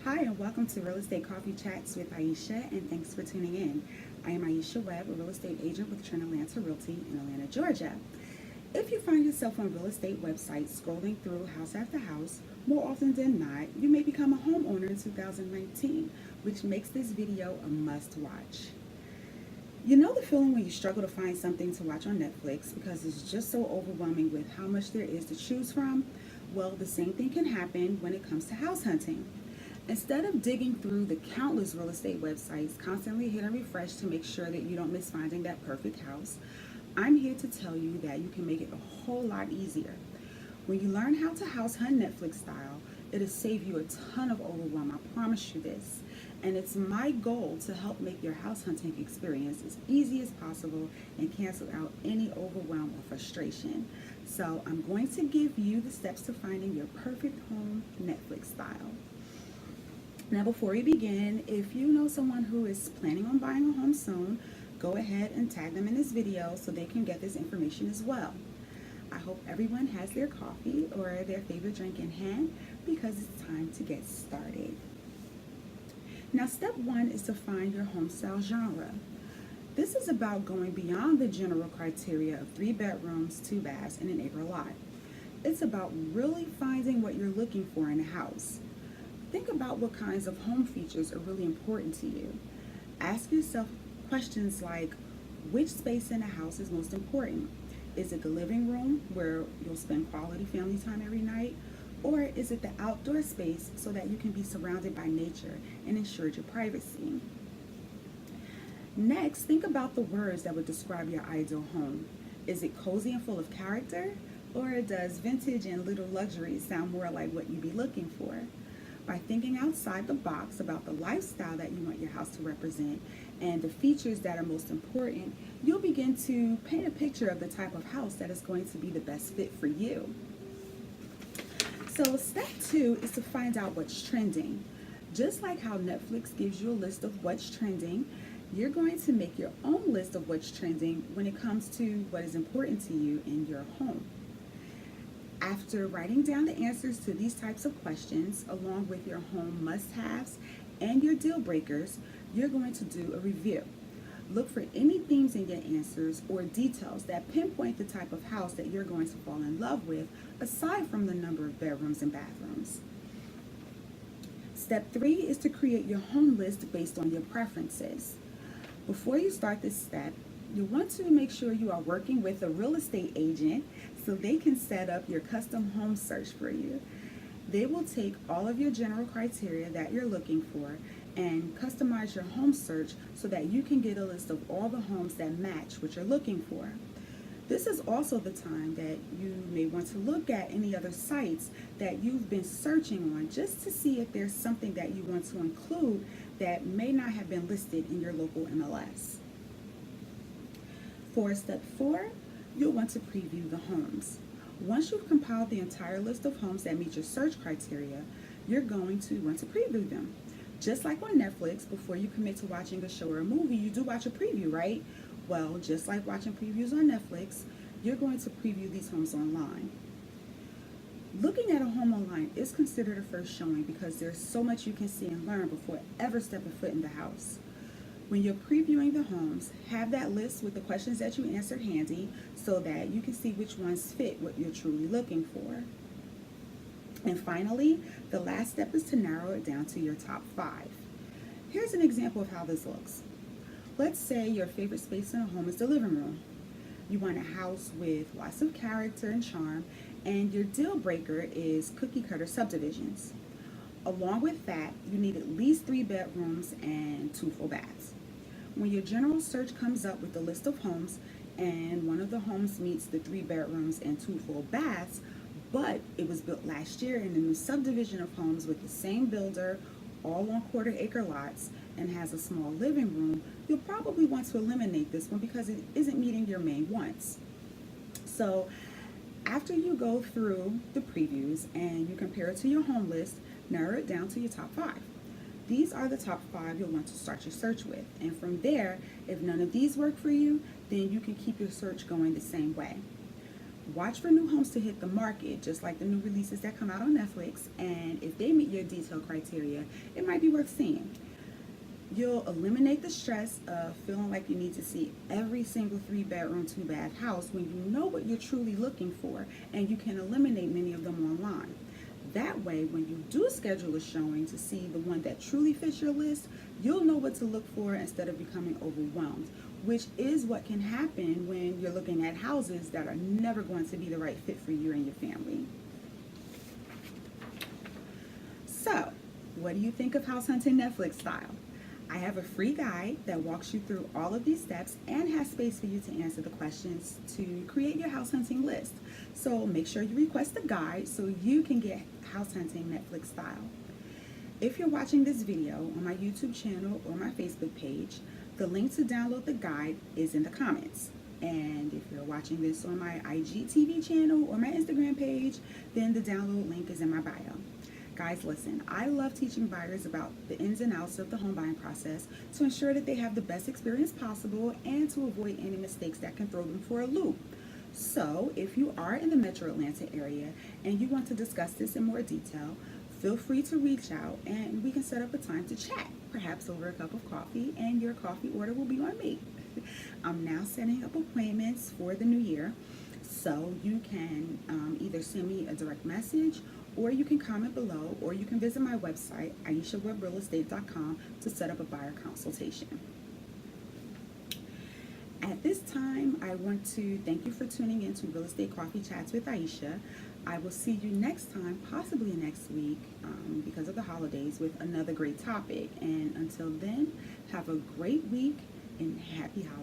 Hi, and welcome to Real Estate Coffee Chats with Aisha, and thanks for tuning in. I am Aisha Webb, a real estate agent with Trent Atlanta Realty in Atlanta, Georgia. If you find yourself on real estate websites scrolling through house after house, more often than not, you may become a homeowner in 2019, which makes this video a must watch. You know the feeling when you struggle to find something to watch on Netflix because it's just so overwhelming with how much there is to choose from? Well, the same thing can happen when it comes to house hunting. Instead of digging through the countless real estate websites, constantly hit and refresh to make sure that you don't miss finding that perfect house, I'm here to tell you that you can make it a whole lot easier. When you learn how to house hunt Netflix style, it'll save you a ton of overwhelm, I promise you this. And it's my goal to help make your house hunting experience as easy as possible and cancel out any overwhelm or frustration. So I'm going to give you the steps to finding your perfect home Netflix style. Now, before we begin, if you know someone who is planning on buying a home soon, go ahead and tag them in this video so they can get this information as well. I hope everyone has their coffee or their favorite drink in hand because it's time to get started. Now, step one is to find your home style genre. This is about going beyond the general criteria of 3 bedrooms, 2 baths, and an acre lot. It's about really finding what you're looking for in a house. Think about what kinds of home features are really important to you. Ask yourself questions like, which space in a house is most important? Is it the living room where you'll spend quality family time every night? Or is it the outdoor space so that you can be surrounded by nature and ensure your privacy? Next, think about the words that would describe your ideal home. Is it cozy and full of character? Or does vintage and little luxuries sound more like what you'd be looking for? By thinking outside the box about the lifestyle that you want your house to represent and the features that are most important, you'll begin to paint a picture of the type of house that is going to be the best fit for you. So step two is to find out what's trending. Just like how Netflix gives you a list of what's trending, you're going to make your own list of what's trending when it comes to what is important to you in your home. After writing down the answers to these types of questions, along with your home must-haves and your deal breakers, you're going to do a review. Look for any themes in your answers or details that pinpoint the type of house that you're going to fall in love with, aside from the number of bedrooms and bathrooms. Step three is to create your home list based on your preferences. Before you start this step, you want to make sure you are working with a real estate agent so they can set up your custom home search for you. They will take all of your general criteria that you're looking for and customize your home search so that you can get a list of all the homes that match what you're looking for. This is also the time that you may want to look at any other sites that you've been searching on just to see if there's something that you want to include that may not have been listed in your local MLS. For step four, you'll want to preview the homes. Once you've compiled the entire list of homes that meet your search criteria, you're going to want to preview them. Just like on Netflix, before you commit to watching a show or a movie, you do watch a preview, right? Well, just like watching previews on Netflix, you're going to preview these homes online. Looking at a home online is considered a first showing because there's so much you can see and learn before ever stepping foot in the house. When you're previewing the homes, have that list with the questions that you answered handy so that you can see which ones fit what you're truly looking for. And finally, the last step is to narrow it down to your top 5. Here's an example of how this looks. Let's say your favorite space in a home is the living room. You want a house with lots of character and charm, and your deal breaker is cookie cutter subdivisions. Along with that, you need at least 3 bedrooms and 2 full baths. When your general search comes up with the list of homes and one of the homes meets the 3 bedrooms and 2 full baths, but it was built last year in a new subdivision of homes with the same builder, all on quarter-acre lots, and has a small living room, you'll probably want to eliminate this one because it isn't meeting your main wants. So after you go through the previews and you compare it to your home list, narrow it down to your top 5. These are the top 5 you'll want to start your search with. And from there, if none of these work for you, then you can keep your search going the same way. Watch for new homes to hit the market, just like the new releases that come out on Netflix, and if they meet your detail criteria, it might be worth seeing. You'll eliminate the stress of feeling like you need to see every single 3-bedroom, 2-bath house when you know what you're truly looking for, and you can eliminate many of them online. That way, when you do schedule a showing to see the one that truly fits your list, you'll know what to look for instead of becoming overwhelmed, which is what can happen when you're looking at houses that are never going to be the right fit for you and your family. So, what do you think of house hunting Netflix style? I have a free guide that walks you through all of these steps and has space for you to answer the questions to create your house hunting list. So make sure you request the guide so you can get house hunting Netflix style. If you're watching this video on my YouTube channel or my Facebook page, the link to download the guide is in the comments. And if you're watching this on my IGTV channel or my Instagram page, then the download link is in my bio. Guys, listen, I love teaching buyers about the ins and outs of the home buying process to ensure that they have the best experience possible and to avoid any mistakes that can throw them for a loop. So, if you are in the Metro Atlanta area and you want to discuss this in more detail, feel free to reach out and we can set up a time to chat, perhaps over a cup of coffee, and your coffee order will be on me. I'm now setting up appointments for the new year, so you can either send me a direct message, or you can comment below, or you can visit my website, AishaWebbRealEstate.com, to set up a buyer consultation. At this time, I want to thank you for tuning in to Real Estate Coffee Chats with Aisha. I will see you next time, possibly next week, because of the holidays, with another great topic. And until then, have a great week and happy holidays.